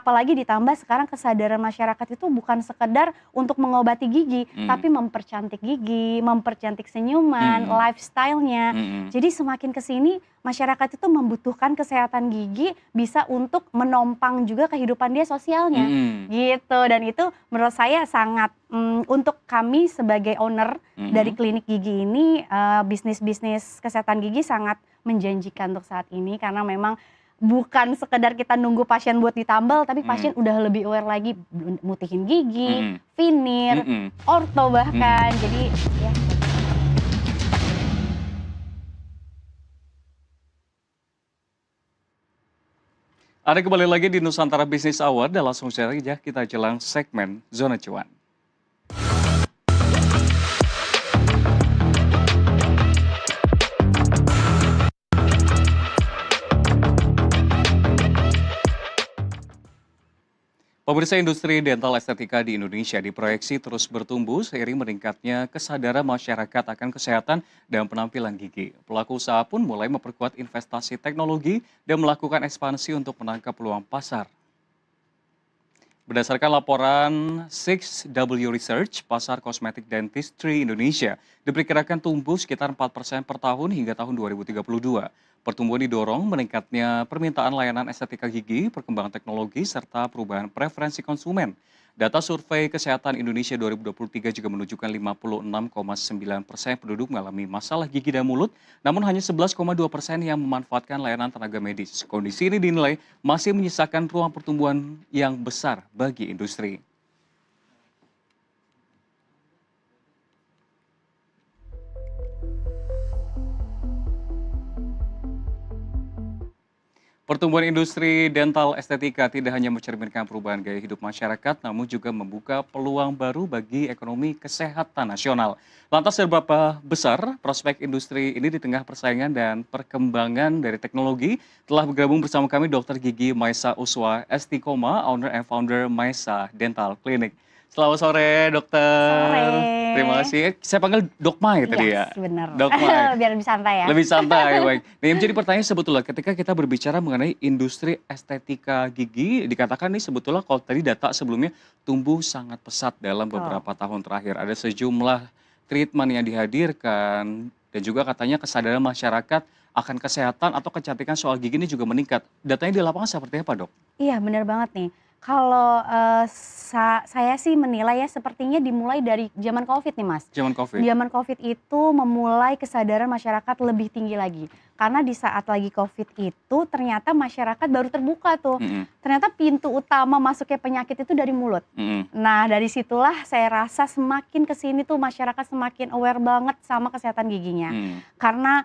apalagi ditambah sekarang kesadaran masyarakat itu bukan sekedar untuk mengobati gigi, tapi mempercantik gigi, mempercantik senyuman, lifestyle-nya. Jadi semakin ke sini masyarakat itu membutuhkan kesehatan gigi bisa untuk menopang juga kehidupan dia sosialnya, gitu. Dan itu menurut saya sangat untuk kami sebagai owner dari klinik gigi ini, bisnis-bisnis kesehatan gigi sangat menjanjikan untuk saat ini karena memang bukan sekedar kita nunggu pasien buat ditambal, tapi pasien udah lebih aware lagi mutihin gigi, veneer, orto bahkan. Jadi ya. Ada kembali lagi di Nusantara Business Hour dan langsung saja kita jelang segmen Zona Cuan. Pemirsa, industri dental estetika di Indonesia diproyeksi terus bertumbuh seiring meningkatnya kesadaran masyarakat akan kesehatan dan penampilan gigi. Pelaku usaha pun mulai memperkuat investasi teknologi dan melakukan ekspansi untuk menangkap peluang pasar. Berdasarkan laporan 6W Research, pasar kosmetik dentistry Indonesia diperkirakan tumbuh sekitar 4% per tahun hingga tahun 2032. Pertumbuhan didorong meningkatnya permintaan layanan estetika gigi, perkembangan teknologi, serta perubahan preferensi konsumen. Data survei Kesehatan Indonesia 2023 juga menunjukkan 56,9% penduduk mengalami masalah gigi dan mulut, namun hanya 11,2% yang memanfaatkan layanan tenaga medis. Kondisi ini dinilai masih menyisakan ruang pertumbuhan yang besar bagi industri. Pertumbuhan industri dental estetika tidak hanya mencerminkan perubahan gaya hidup masyarakat, namun juga membuka peluang baru bagi ekonomi kesehatan nasional. Lantas seberapa besar prospek industri ini di tengah persaingan dan perkembangan dari teknologi? Telah bergabung bersama kami Dr. Gigi Maisa Uswa, Estikoma, owner and founder Maisa Dental Clinic. Selamat sore, dokter. Sore. Terima kasih. Saya panggil Dok Mai tadi ya. Benar. Dok Mai. Biar lebih santai ya. Lebih santai, baik. Nah, yang menjadi pertanyaan sebetulnya ketika kita berbicara mengenai industri estetika gigi, dikatakan nih sebetulnya kalau tadi data sebelumnya tumbuh sangat pesat dalam beberapa tahun terakhir. Ada sejumlah treatment yang dihadirkan dan juga katanya kesadaran masyarakat akan kesehatan atau kecantikan soal gigi ini juga meningkat. Datanya di lapangan seperti apa, Dok? Iya, benar banget nih. Kalau saya sih menilai ya sepertinya dimulai dari zaman COVID nih Mas. Zaman COVID. Zaman COVID itu memulai kesadaran masyarakat lebih tinggi lagi. Karena di saat lagi COVID itu ternyata masyarakat baru terbuka tuh. Ternyata pintu utama masuknya penyakit itu dari mulut. Nah dari situlah saya rasa semakin kesini tuh masyarakat semakin aware banget sama kesehatan giginya. Karena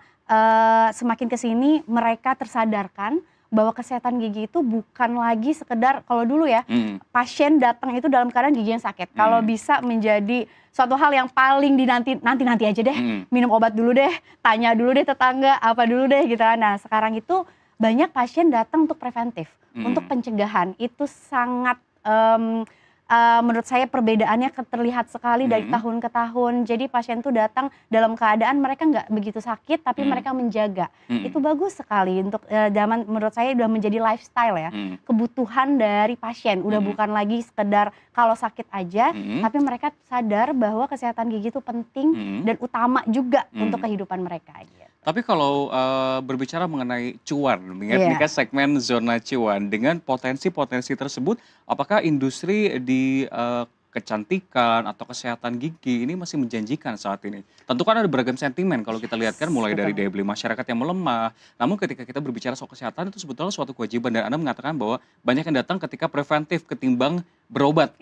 semakin kesini mereka tersadarkan bahwa kesehatan gigi itu bukan lagi sekedar kalau dulu ya pasien datang itu dalam keadaan gigi yang sakit. Kalau bisa menjadi suatu hal yang paling dinanti nanti aja deh, minum obat dulu deh, tanya dulu deh tetangga apa dulu deh gitu. Nah sekarang itu banyak pasien datang untuk preventif, untuk pencegahan. Itu sangat menurut saya perbedaannya terlihat sekali dari tahun ke tahun. Jadi pasien tuh datang dalam keadaan mereka nggak begitu sakit, tapi mereka menjaga. Itu bagus sekali untuk zaman menurut saya udah menjadi lifestyle ya. Kebutuhan dari pasien, udah bukan lagi sekedar kalau sakit aja, tapi mereka sadar bahwa kesehatan gigi itu penting dan utama juga untuk kehidupan mereka. Gitu. Tapi kalau berbicara mengenai cuan, ini kan segmen zona cuan, dengan potensi-potensi tersebut, apakah industri di kecantikan atau kesehatan gigi ini masih menjanjikan saat ini? Tentu kan ada beragam sentimen kalau kita lihat kan, mulai dari daya beli masyarakat yang melemah. Namun ketika kita berbicara soal kesehatan itu sebetulnya suatu kewajiban, dan Anda mengatakan bahwa banyak yang datang ketika preventif ketimbang berobat.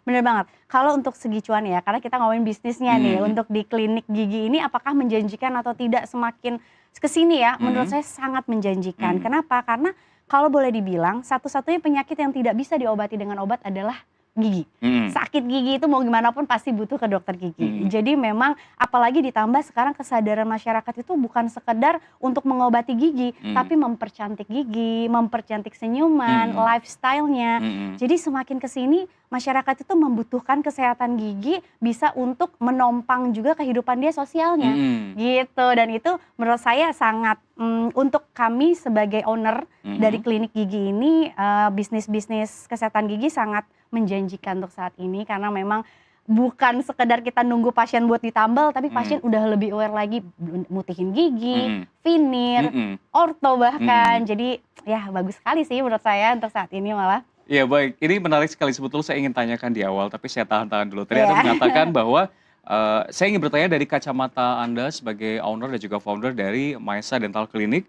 Bener banget. Kalau untuk segi cuan ya, karena kita ngomongin bisnisnya nih, untuk di klinik gigi ini apakah menjanjikan atau tidak semakin kesini ya, menurut saya sangat menjanjikan. Kenapa? Karena kalau boleh dibilang, satu-satunya penyakit yang tidak bisa diobati dengan obat adalah gigi. Sakit gigi itu mau gimana pun pasti butuh ke dokter gigi. Jadi memang apalagi ditambah sekarang kesadaran masyarakat itu bukan sekedar untuk mengobati gigi, tapi mempercantik gigi, mempercantik senyuman, lifestyle-nya. Jadi semakin kesini masyarakat itu membutuhkan kesehatan gigi bisa untuk menopang juga kehidupan dia sosialnya gitu. Dan itu menurut saya sangat untuk kami sebagai owner dari klinik gigi ini, bisnis-bisnis kesehatan gigi sangat menjanjikan untuk saat ini, karena memang bukan sekedar kita nunggu pasien buat ditambal, tapi pasien udah lebih aware lagi mutihin gigi, veneer, orto bahkan. Jadi ya bagus sekali sih menurut saya untuk saat ini malah. Ya baik, ini menarik sekali, sebetulnya saya ingin tanyakan di awal, tapi saya tahan-tahan dulu. Tadi Anda mengatakan bahwa saya ingin bertanya dari kacamata Anda sebagai owner dan juga founder dari Maesa Dental Clinic.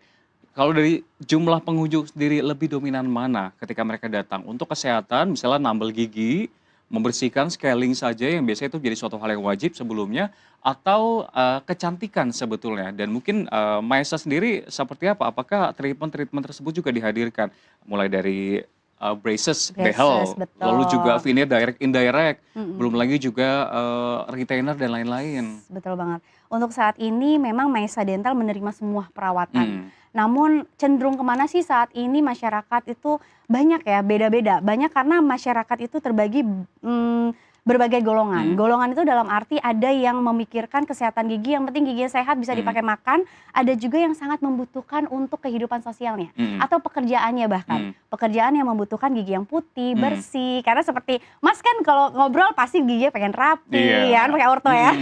Kalau dari jumlah pengunjung sendiri, lebih dominan mana ketika mereka datang? Untuk kesehatan, misalnya nambel gigi, membersihkan, scaling saja yang biasanya itu jadi suatu hal yang wajib sebelumnya, atau kecantikan sebetulnya? Dan mungkin Maesa sendiri seperti apa? Apakah treatment-treatment tersebut juga dihadirkan? Mulai dari braces, behel, lalu juga veneer direct indirect, belum lagi juga retainer dan lain-lain. Betul banget. Untuk saat ini memang Maesa Dental menerima semua perawatan. Namun cenderung kemana sih saat ini masyarakat itu banyak ya, beda-beda. Banyak karena masyarakat itu terbagi berbagai golongan. Golongan itu dalam arti ada yang memikirkan kesehatan gigi, yang penting giginya sehat bisa dipakai makan. Ada juga yang sangat membutuhkan untuk kehidupan sosialnya atau pekerjaannya bahkan. Pekerjaan yang membutuhkan gigi yang putih, bersih. Karena seperti Mas kan kalau ngobrol pasti giginya pengen rapi, ya kan pakai orto ya.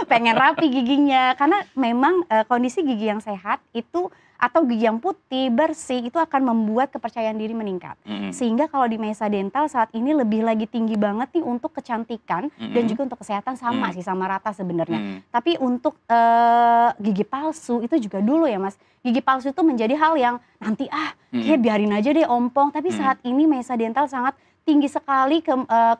Pengen rapi giginya. Karena memang kondisi gigi yang sehat itu atau gigi yang putih, bersih, itu akan membuat kepercayaan diri meningkat. Sehingga kalau di Maesa Dental saat ini lebih lagi tinggi banget nih untuk kecantikan dan juga untuk kesehatan sama sih, sama rata sebenarnya. Tapi untuk gigi palsu itu juga dulu ya Mas, gigi palsu itu menjadi hal yang nanti kayak biarin aja deh ompong. Tapi saat ini Maesa Dental sangat tinggi sekali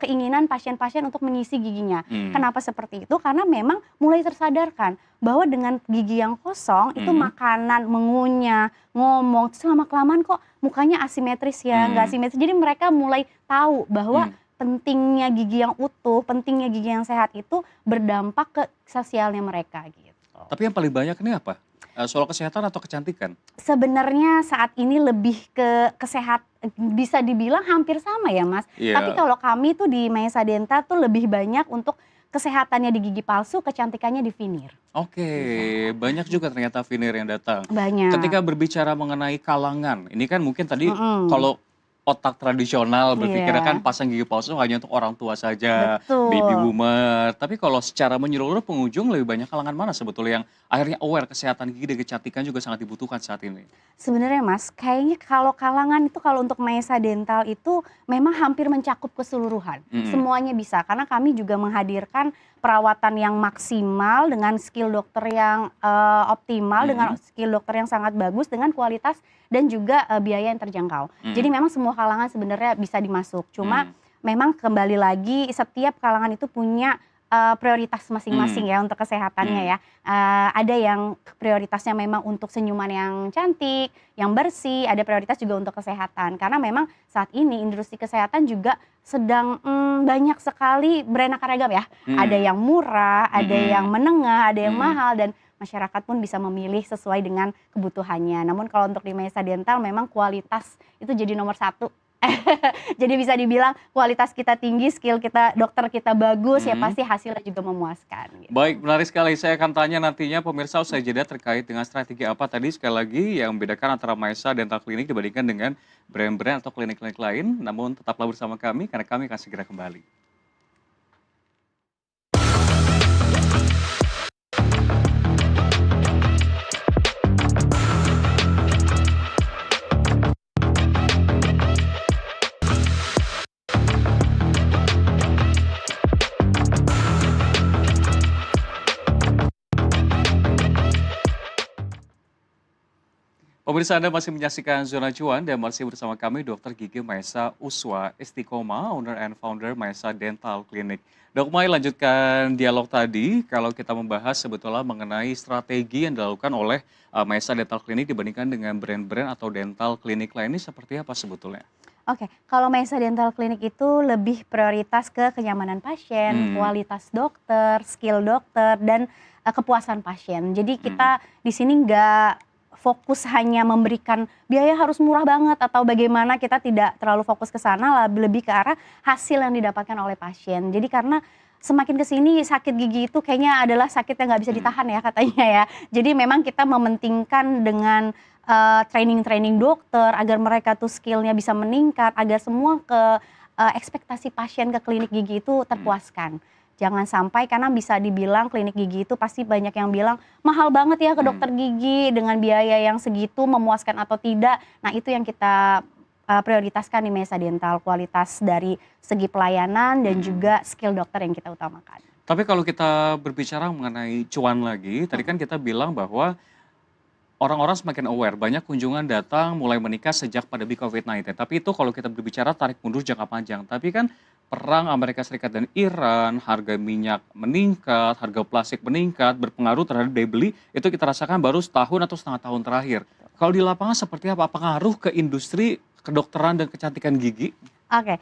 keinginan pasien-pasien untuk mengisi giginya. Kenapa seperti itu? Karena memang mulai tersadarkan bahwa dengan gigi yang kosong itu makanan, mengunyah, ngomong, lama-kelamaan kok mukanya asimetris ya, nggak simetris. Jadi mereka mulai tahu bahwa pentingnya gigi yang utuh, pentingnya gigi yang sehat itu berdampak ke sosialnya mereka gitu. Tapi yang paling banyak ini apa? Soal kesehatan atau kecantikan? Sebenarnya saat ini lebih ke kesehatan, bisa dibilang hampir sama ya Mas. Tapi kalau kami tuh di Maesa Dental tuh lebih banyak untuk kesehatannya di gigi palsu, kecantikannya di veneer. Oke, banyak juga ternyata veneer yang datang. Banyak. Ketika berbicara mengenai kalangan, ini kan mungkin tadi kalau otak tradisional berpikirnya kan pasang gigi palsu hanya untuk orang tua saja, baby boomer. Tapi kalau secara menyeluruh pengunjung, lebih banyak kalangan mana sebetulnya yang akhirnya aware kesehatan gigi dan kecantikan juga sangat dibutuhkan saat ini? Sebenarnya Mas, kayaknya kalau kalangan itu kalau untuk Maesa Dental itu memang hampir mencakup keseluruhan. Semuanya bisa, karena kami juga menghadirkan perawatan yang maksimal dengan skill dokter yang optimal, dengan skill dokter yang sangat bagus, dengan kualitas dan juga biaya yang terjangkau. Jadi memang semua kalangan sebenarnya bisa dimasuk. Cuma memang kembali lagi setiap kalangan itu punya prioritas masing-masing ya untuk kesehatannya ya. Ada yang prioritasnya memang untuk senyuman yang cantik, yang bersih, ada prioritas juga untuk kesehatan. Karena memang saat ini industri kesehatan juga sedang banyak sekali beraneka ragam ya. Ada yang murah, ada yang menengah, ada yang mahal, dan masyarakat pun bisa memilih sesuai dengan kebutuhannya. Namun kalau untuk di Maesa Dental memang kualitas itu jadi nomor satu. Jadi bisa dibilang kualitas kita tinggi, skill kita, dokter kita bagus, ya pasti hasilnya juga memuaskan. Gitu. Baik, menarik sekali. Saya akan tanya nantinya pemirsa usai jeda terkait dengan strategi apa tadi sekali lagi yang membedakan antara Maesa Dental Clinic dibandingkan dengan brand-brand atau klinik-klinik lain. Namun tetaplah bersama kami karena kami akan segera kembali. Pemirsa, Anda masih menyaksikan Zona Cuan dan masih bersama kami Dr. Gigi Maesa Uswa Istiqomah, owner and founder Maesa Dental Clinic. Dok Mai, lanjutkan dialog tadi kalau kita membahas sebetulnya mengenai strategi yang dilakukan oleh Maesa Dental Clinic dibandingkan dengan brand-brand atau dental klinik lain, ini seperti apa sebetulnya? Oke, kalau Maesa Dental Clinic itu lebih prioritas ke kenyamanan pasien, kualitas dokter, skill dokter, dan kepuasan pasien. Jadi kita di sini nggak fokus hanya memberikan biaya harus murah banget atau bagaimana, kita tidak terlalu fokus ke sana, lebih ke arah hasil yang didapatkan oleh pasien. Jadi karena semakin ke sini sakit gigi itu kayaknya adalah sakit yang nggak bisa ditahan ya katanya ya. Jadi memang kita mementingkan dengan training-training dokter agar mereka tuh skillnya bisa meningkat, agar semua ekspektasi pasien ke klinik gigi itu terpuaskan. Jangan sampai, karena bisa dibilang klinik gigi itu pasti banyak yang bilang mahal banget ya ke dokter gigi dengan biaya yang segitu, memuaskan atau tidak. Nah itu yang kita prioritaskan di Mesa Dental, kualitas dari segi pelayanan dan juga skill dokter yang kita utamakan. Tapi kalau kita berbicara mengenai cuan lagi, tadi kan kita bilang bahwa orang-orang semakin aware, banyak kunjungan datang mulai meningkat sejak pandemi COVID-19. Tapi itu kalau kita berbicara tarik mundur jangka panjang. Tapi kan perang Amerika Serikat dan Iran, harga minyak meningkat, harga plastik meningkat, berpengaruh terhadap daya beli, itu kita rasakan baru setahun atau setengah tahun terakhir. Kalau di lapangan seperti apa? Pengaruh ke industri kedokteran dan kecantikan gigi? Oke,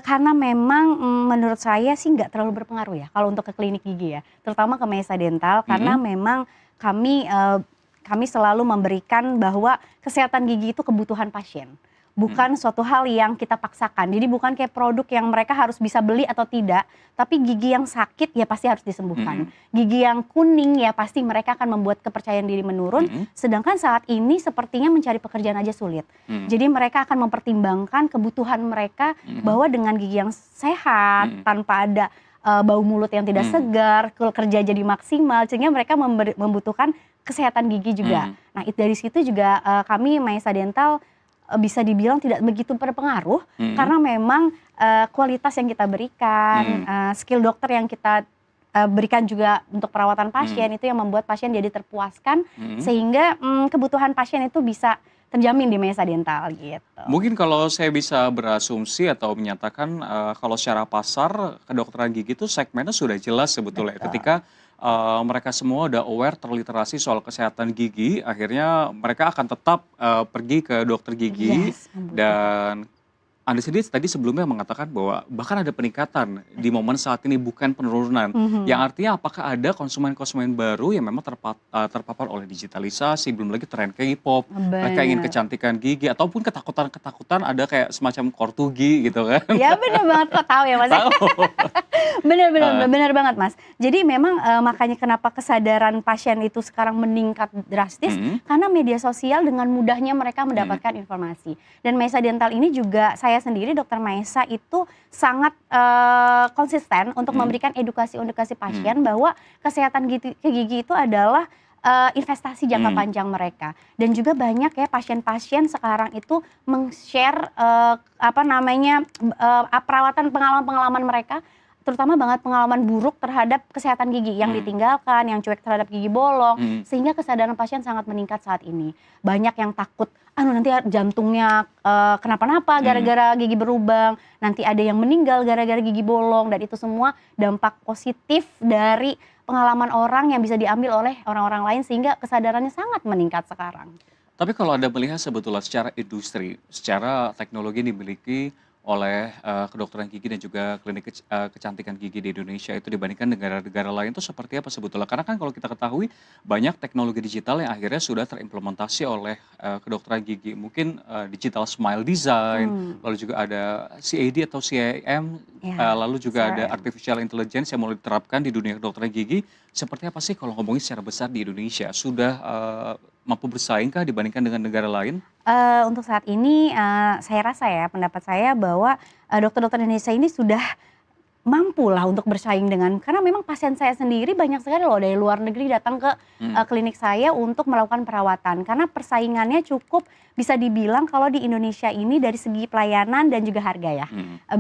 karena memang menurut saya sih nggak terlalu berpengaruh ya kalau untuk ke klinik gigi ya. Terutama ke Mesa Dental, karena memang kami selalu memberikan bahwa kesehatan gigi itu kebutuhan pasien, bukan suatu hal yang kita paksakan. Jadi bukan kayak produk yang mereka harus bisa beli atau tidak, tapi gigi yang sakit ya pasti harus disembuhkan. Gigi yang kuning ya pasti mereka akan membuat kepercayaan diri menurun, sedangkan saat ini sepertinya mencari pekerjaan aja sulit. Jadi mereka akan mempertimbangkan kebutuhan mereka bahwa dengan gigi yang sehat, tanpa ada bau mulut yang tidak segar, kerja jadi maksimal, sehingga mereka membutuhkan kesehatan gigi juga. Nah dari situ juga kami Mesa Dental bisa dibilang tidak begitu berpengaruh, karena memang kualitas yang kita berikan, skill dokter yang kita berikan juga untuk perawatan pasien, itu yang membuat pasien jadi terpuaskan, sehingga kebutuhan pasien itu bisa terjamin di Mesa Dental gitu. Mungkin kalau saya bisa berasumsi atau menyatakan kalau secara pasar kedokteran gigi itu segmennya sudah jelas sebetulnya. Ketika mereka semua udah aware, terliterasi soal kesehatan gigi, akhirnya mereka akan tetap pergi ke dokter gigi. Dan Anda sendiri tadi sebelumnya mengatakan bahwa bahkan ada peningkatan di momen saat ini, bukan penurunan. Yang artinya apakah ada konsumen-konsumen baru yang memang terpapar oleh digitalisasi, belum lagi tren K-pop, mereka ingin kecantikan gigi, ataupun ketakutan-ketakutan ada kayak semacam kortugi gitu kan. Ya benar banget, kok tahu ya Mas. Benar banget Mas. Jadi memang makanya kenapa kesadaran pasien itu sekarang meningkat drastis, karena media sosial dengan mudahnya mereka mendapatkan informasi. Dan Mesa Dental ini juga, saya sendiri Dokter Maesa itu sangat konsisten untuk memberikan edukasi pasien bahwa kesehatan gigi itu adalah investasi jangka panjang mereka. Dan juga banyak ya pasien-pasien sekarang itu meng-share perawatan, pengalaman mereka, terutama banget pengalaman buruk terhadap kesehatan gigi yang ditinggalkan, yang cuek terhadap gigi bolong, sehingga kesadaran pasien sangat meningkat saat ini. Banyak yang takut, nanti jantungnya kenapa-napa gara-gara gigi berlubang, nanti ada yang meninggal gara-gara gigi bolong, dan itu semua dampak positif dari pengalaman orang yang bisa diambil oleh orang-orang lain, sehingga kesadarannya sangat meningkat sekarang. Tapi kalau Anda melihat sebetulnya secara industri, secara teknologi yang dimiliki oleh kedokteran gigi dan juga klinik kecantikan gigi di Indonesia itu dibandingkan negara-negara lain itu seperti apa sebetulnya? Karena kan kalau kita ketahui banyak teknologi digital yang akhirnya sudah terimplementasi oleh kedokteran gigi. Mungkin digital smile design, lalu juga ada CAD atau CAM, lalu juga ada artificial intelligence yang mulai diterapkan di dunia kedokteran gigi. Seperti apa sih kalau ngomongin secara besar di Indonesia? Sudah mampu bersaingkah dibandingkan dengan negara lain? Untuk saat ini saya rasa ya, pendapat saya bahwa dokter-dokter Indonesia ini sudah mampu lah untuk bersaing dengan, karena memang pasien saya sendiri banyak sekali loh dari luar negeri datang ke klinik saya untuk melakukan perawatan, karena persaingannya cukup bisa dibilang kalau di Indonesia ini dari segi pelayanan dan juga harga ya,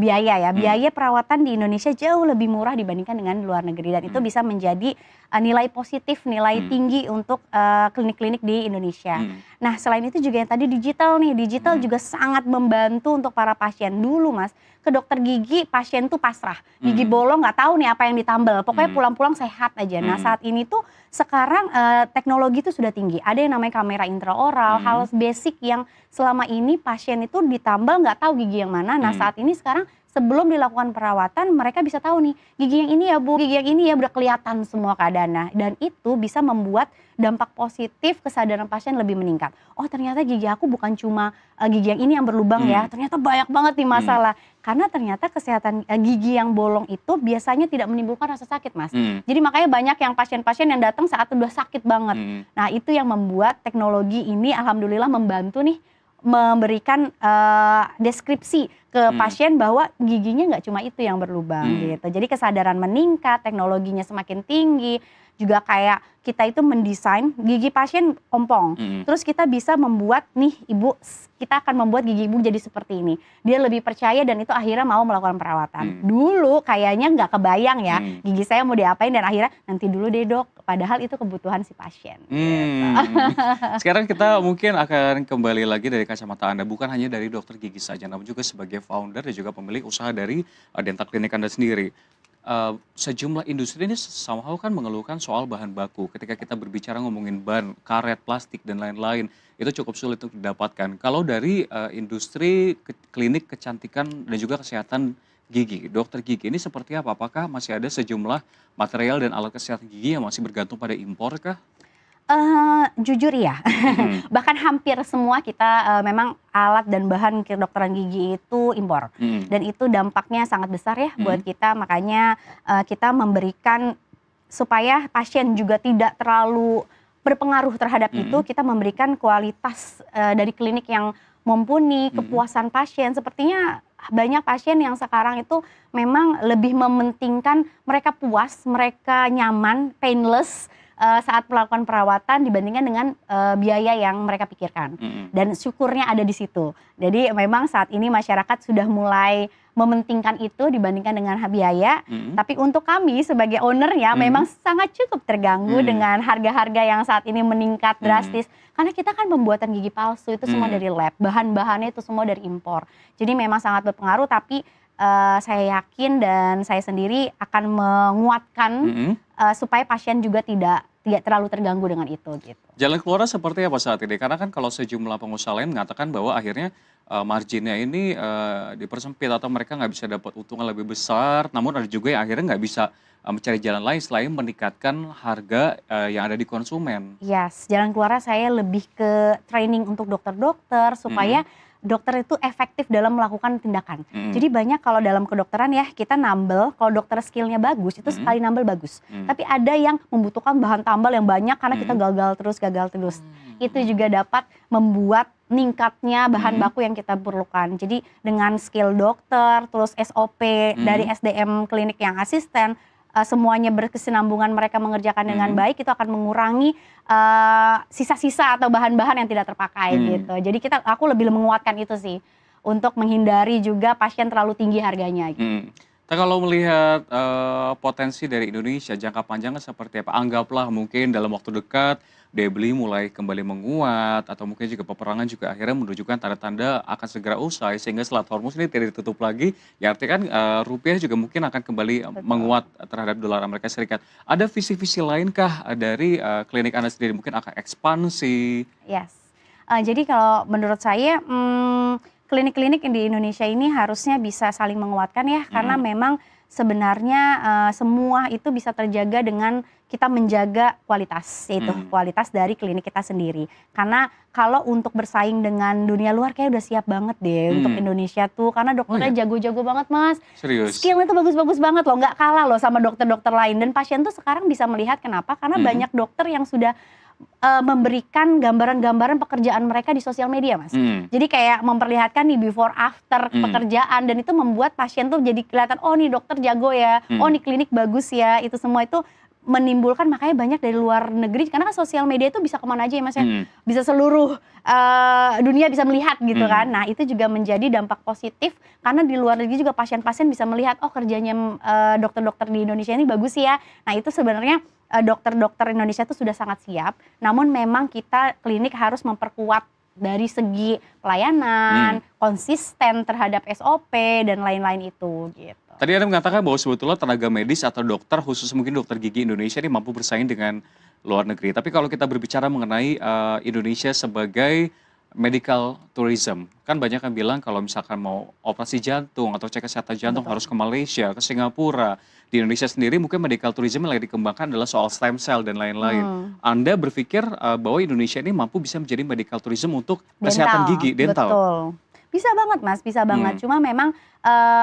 biaya perawatan di Indonesia jauh lebih murah dibandingkan dengan luar negeri, dan itu bisa menjadi nilai positif, nilai tinggi untuk klinik-klinik di Indonesia. Nah selain itu juga yang tadi digital juga sangat membantu untuk para pasien. Dulu Mas, ke dokter gigi pasien tuh pasrah, gigi bolong nggak tahu nih apa yang ditambal, pokoknya pulang-pulang sehat aja. Nah saat ini tuh sekarang teknologi itu sudah tinggi, ada yang namanya kamera intraoral, hal basic yang selama ini pasien itu ditambal nggak tahu gigi yang mana. Nah saat ini sekarang sebelum dilakukan perawatan mereka bisa tahu nih, gigi yang ini ya Bu, gigi yang ini ya, udah kelihatan semua keadaannya, dan itu bisa membuat dampak positif kesadaran pasien lebih meningkat. Oh ternyata gigi aku bukan cuma gigi yang ini yang berlubang ya, ternyata banyak banget nih masalah. Karena ternyata kesehatan gigi yang bolong itu biasanya tidak menimbulkan rasa sakit, Mas. Jadi makanya banyak yang pasien-pasien yang datang saat udah sakit banget. Nah itu yang membuat teknologi ini alhamdulillah membantu nih memberikan deskripsi ke pasien bahwa giginya nggak cuma itu yang berlubang gitu. Jadi kesadaran meningkat, teknologinya semakin tinggi, juga kayak kita itu mendesain gigi pasien ompong. Terus kita bisa membuat nih ibu, kita akan membuat gigi ibu jadi seperti ini. Dia lebih percaya dan itu akhirnya mau melakukan perawatan. Dulu kayaknya nggak kebayang ya gigi saya mau diapain dan akhirnya nanti dulu deh dok. Padahal itu kebutuhan si pasien. Gitu. Sekarang kita mungkin akan kembali lagi dari kacamata Anda. Bukan hanya dari dokter gigi saja, namun juga sebagai founder dan juga pemilik usaha dari dental klinik Anda sendiri. Sejumlah industri ini somehow kan mengeluhkan soal bahan baku. Ketika kita berbicara ngomongin ban, karet, plastik, dan lain-lain, itu cukup sulit untuk didapatkan. Kalau dari industri klinik kecantikan dan juga kesehatan gigi, dokter gigi ini seperti apa? Apakah masih ada sejumlah material dan alat kesehatan gigi yang masih bergantung pada impor kah? Jujur ya, bahkan hampir semua kita memang alat dan bahan kedokteran gigi itu impor. Dan itu dampaknya sangat besar ya buat kita, makanya kita memberikan supaya pasien juga tidak terlalu berpengaruh terhadap itu, kita memberikan kualitas dari klinik yang mumpuni, kepuasan pasien. Sepertinya banyak pasien yang sekarang itu memang lebih mementingkan mereka puas, mereka nyaman, painless, saat melakukan perawatan dibandingkan dengan biaya yang mereka pikirkan. Dan syukurnya ada di situ. Jadi memang saat ini masyarakat sudah mulai mementingkan itu dibandingkan dengan biaya. Tapi untuk kami sebagai ownernya memang sangat cukup terganggu dengan harga-harga yang saat ini meningkat drastis. Karena kita kan pembuatan gigi palsu itu semua dari lab. Bahan-bahannya itu semua dari impor. Jadi memang sangat berpengaruh, tapi saya yakin dan saya sendiri akan menguatkan supaya pasien juga tidak terlalu terganggu dengan itu gitu. Jalan keluarnya seperti apa saat ini? Karena kan kalau sejumlah pengusaha lain mengatakan bahwa akhirnya marginnya ini dipersempit atau mereka nggak bisa dapat untungan lebih besar, namun ada juga yang akhirnya nggak bisa mencari jalan lain selain meningkatkan harga yang ada di konsumen. Yes, jalan keluarnya saya lebih ke training untuk dokter-dokter supaya dokter itu efektif dalam melakukan tindakan. Jadi banyak kalau dalam kedokteran ya kita nambel, kalau dokter skillnya bagus itu sekali nambel bagus. Tapi ada yang membutuhkan bahan tambal yang banyak karena kita gagal terus. Itu juga dapat membuat meningkatnya bahan baku yang kita perlukan. Jadi dengan skill dokter, terus SOP dari SDM klinik yang asisten, semuanya berkesinambungan mereka mengerjakan dengan baik, itu akan mengurangi sisa-sisa atau bahan-bahan yang tidak terpakai gitu. Jadi aku lebih menguatkan itu sih untuk menghindari juga pasien terlalu tinggi harganya. Gitu. Nah, kalau melihat potensi dari Indonesia jangka panjangnya seperti apa? Anggaplah mungkin dalam waktu dekat daya beli mulai kembali menguat atau mungkin juga peperangan juga akhirnya menunjukkan tanda-tanda akan segera usai sehingga Selat Hormuz ini tidak ditutup lagi. Ya artinya kan rupiah juga mungkin akan kembali menguat terhadap dolar Amerika Serikat. Ada visi-visi lainkah dari klinik Anda sendiri mungkin akan ekspansi? Yes. Jadi kalau menurut saya klinik-klinik di Indonesia ini harusnya bisa saling menguatkan ya, karena memang sebenarnya semua itu bisa terjaga dengan kita menjaga kualitas, yaitu kualitas dari klinik kita sendiri. Karena kalau untuk bersaing dengan dunia luar kayak udah siap banget deh untuk Indonesia tuh, karena dokternya jago-jago banget mas. Serius? Skillnya tuh bagus-bagus banget loh, nggak kalah loh sama dokter-dokter lain. Dan pasien tuh sekarang bisa melihat kenapa, karena banyak dokter yang sudah memberikan gambaran-gambaran pekerjaan mereka di sosial media mas. Jadi kayak memperlihatkan nih before after pekerjaan, dan itu membuat pasien tuh jadi kelihatan, oh nih dokter jago ya, oh nih klinik bagus ya. Itu semua itu menimbulkan, makanya banyak dari luar negeri, karena kan sosial media itu bisa kemana aja ya mas ya, bisa seluruh dunia bisa melihat gitu kan. Nah itu juga menjadi dampak positif, karena di luar negeri juga pasien-pasien bisa melihat, oh kerjanya dokter-dokter di Indonesia ini bagus ya. Nah itu sebenarnya dokter-dokter Indonesia itu sudah sangat siap, namun memang kita klinik harus memperkuat dari segi pelayanan, konsisten terhadap SOP dan lain-lain itu gitu. Tadi Anda mengatakan bahwa sebetulnya tenaga medis atau dokter, khusus mungkin dokter gigi Indonesia ini mampu bersaing dengan luar negeri. Tapi kalau kita berbicara mengenai Indonesia sebagai medical tourism. Kan banyak yang bilang kalau misalkan mau operasi jantung atau cek kesehatan jantung Betul. harus ke Malaysia, ke Singapura. Di Indonesia sendiri mungkin medical tourism yang lagi dikembangkan adalah soal stem cell dan lain-lain. Anda berpikir bahwa Indonesia ini mampu bisa menjadi medical tourism untuk kesehatan gigi, dental? Betul. Bisa banget Mas, bisa banget. Cuma memang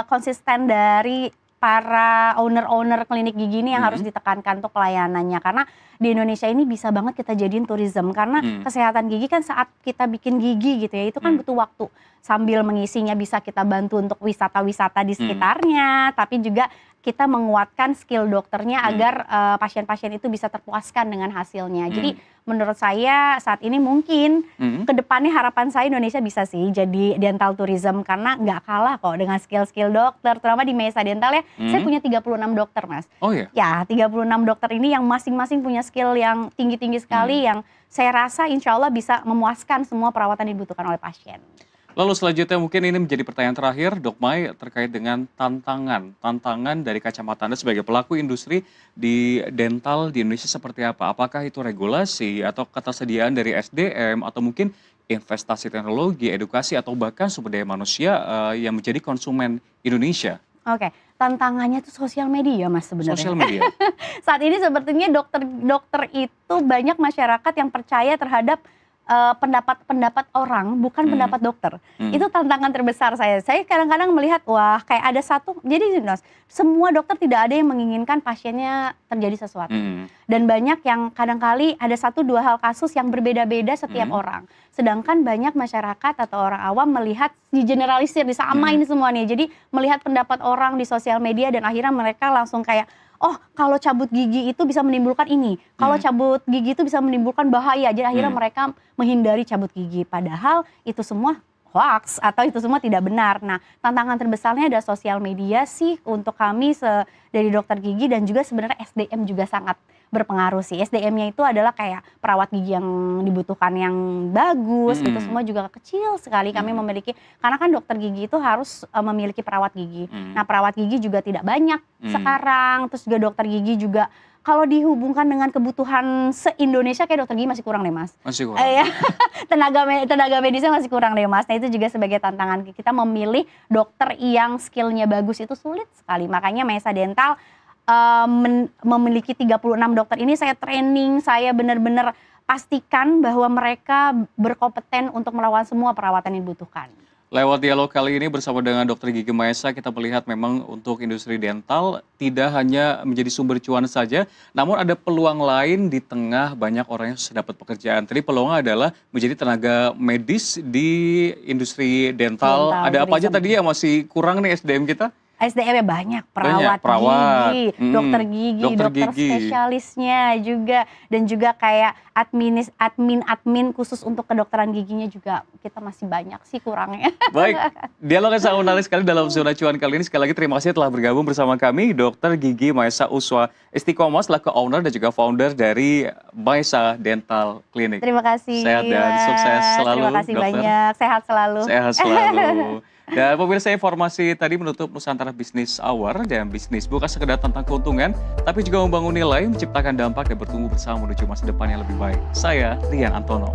konsisten dari para owner-owner klinik gigi ini yang harus ditekankan untuk pelayanannya. Karena di Indonesia ini bisa banget kita jadiin tourism. Karena kesehatan gigi kan saat kita bikin gigi gitu ya, itu kan butuh waktu. Sambil mengisinya bisa kita bantu untuk wisata-wisata di sekitarnya, tapi juga kita menguatkan skill dokternya agar pasien-pasien itu bisa terpuaskan dengan hasilnya. Jadi menurut saya saat ini mungkin kedepannya harapan saya Indonesia bisa sih jadi dental tourism karena nggak kalah kok dengan skill-skill dokter, terutama di Maesa Dental ya. Saya punya 36 dokter Mas. Oh ya? Ya 36 dokter ini yang masing-masing punya skill yang tinggi-tinggi sekali yang saya rasa insya Allah bisa memuaskan semua perawatan yang dibutuhkan oleh pasien. Lalu selanjutnya mungkin ini menjadi pertanyaan terakhir, Dok Mai, terkait dengan tantangan dari kacamata Anda sebagai pelaku industri di dental di Indonesia seperti apa? Apakah itu regulasi atau ketersediaan dari SDM atau mungkin investasi teknologi, edukasi atau bahkan sumber daya manusia yang menjadi konsumen Indonesia? Oke, tantangannya tuh sosial media Mas sebenarnya. Sosial media. Saat ini sepertinya dokter itu banyak masyarakat yang percaya terhadap pendapat orang, bukan pendapat dokter. Itu tantangan terbesar saya. Saya kadang-kadang melihat, wah kayak ada satu, jadi semua dokter tidak ada yang menginginkan pasiennya terjadi sesuatu. Dan banyak yang kadang-kali ada 1-2 hal kasus yang berbeda-beda setiap orang. Sedangkan banyak masyarakat atau orang awam melihat digeneralisir, disamain semua nih. Jadi melihat pendapat orang di sosial media dan akhirnya mereka langsung kayak, oh kalau cabut gigi itu bisa menimbulkan ini, kalau cabut gigi itu bisa menimbulkan bahaya, jadi akhirnya mereka menghindari cabut gigi. Padahal itu semua hoax atau itu semua tidak benar. Nah tantangan terbesarnya ada sosial media sih untuk kami dari dokter gigi dan juga sebenarnya SDM juga sangat berpengaruh sih. SDM-nya itu adalah kayak perawat gigi yang dibutuhkan yang bagus, itu semua juga kecil sekali kami memiliki. Karena kan dokter gigi itu harus memiliki perawat gigi. Nah perawat gigi juga tidak banyak sekarang, terus juga dokter gigi juga kalau dihubungkan dengan kebutuhan se-Indonesia kayak dokter gigi masih kurang deh Mas. Masih kurang. Tenaga medisnya masih kurang deh Mas. Nah itu juga sebagai tantangan kita memilih dokter yang skillnya bagus itu sulit sekali. Makanya Maesa Dental memiliki 36 dokter ini saya training, saya benar-benar pastikan bahwa mereka berkompeten untuk melakukan semua perawatan yang dibutuhkan. Lewat dialog kali ini bersama dengan Dr. Gigi Maesa, kita melihat memang untuk industri dental tidak hanya menjadi sumber cuan saja, namun ada peluang lain di tengah banyak orang yang sudah dapat pekerjaan. Tadi peluangnya adalah menjadi tenaga medis di industri dental. Ada apa aja tadi yang masih kurang nih SDM kita? SDM-nya banyak, perawat gigi, dokter spesialisnya juga, dan juga kayak admin khusus untuk kedokteran giginya juga kita masih banyak sih kurangnya. Baik, dialognya sangat menarik sekali dalam Zona Cuan kali ini. Sekali lagi terima kasih telah bergabung bersama kami, Dr. Gigi Maesa Uswa Istiqomah selaku owner dan juga founder dari Maesa Dental Clinic. Terima kasih. Sehat dan sukses selalu, terima kasih dokter. banyak, sehat selalu. Sehat selalu. Dan pemirsa, informasi tadi menutup Nusantara Business Hour, dan bisnis bukan sekedar tentang keuntungan, tapi juga membangun nilai, menciptakan dampak dan bertumbuh bersama menuju masa depan yang lebih baik. Saya Rian Antono.